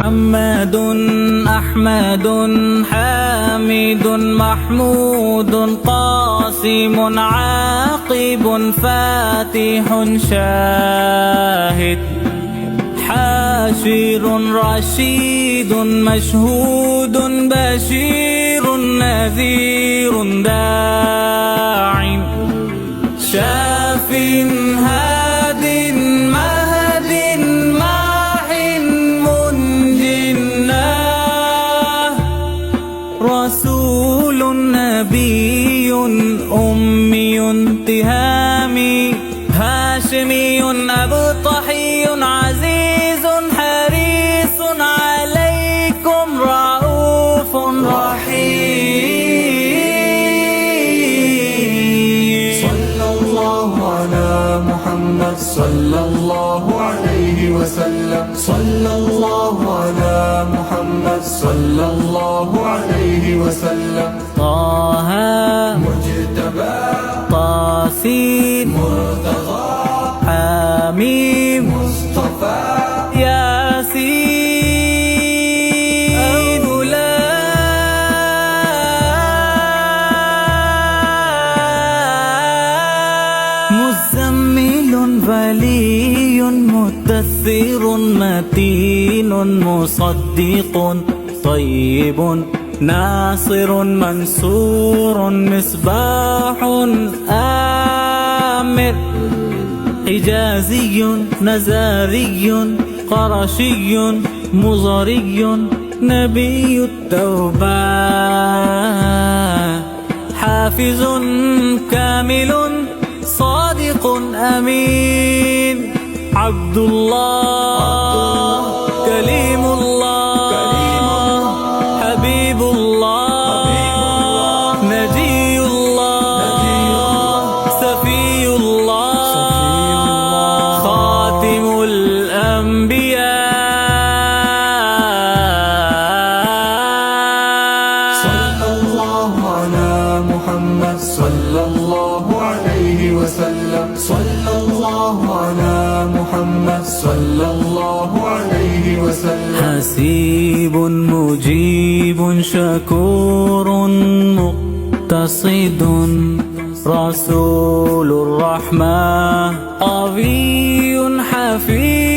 محمد أحمد حامد محمود قاسم عاقب فاتح شاهد حاشر رشيد مشهود بشير نذير داع شاف هاد مهد ماح منجناه رسول نبي أمي تهامي هاشمي أبطحي عزيز حريص عليكم رؤوف رحيم. صلى الله على محمد صلى الله عليه وسلم. صلى الله على محمد صلى الله عليه وسلم. طه مجتبى طاسين مرتضى حميم مصطفى ياسين مزمل ولي مدثر متين مصدق طيب ناصر منصور مصباح آمر حجازي نزاري قرشي مزري نبي التوبة حافظ كامل صادق أمين عبد الله كليم الله حبيب الله نجي الله سفي الله خاتم الأنبياء. صلى الله على محمد صلى الله عليه وسلم. صلى الله على محمد صلى الله عليه وسلم. حسيب مجيب شكور مقتصد رسول الرحمة قوي حفيظ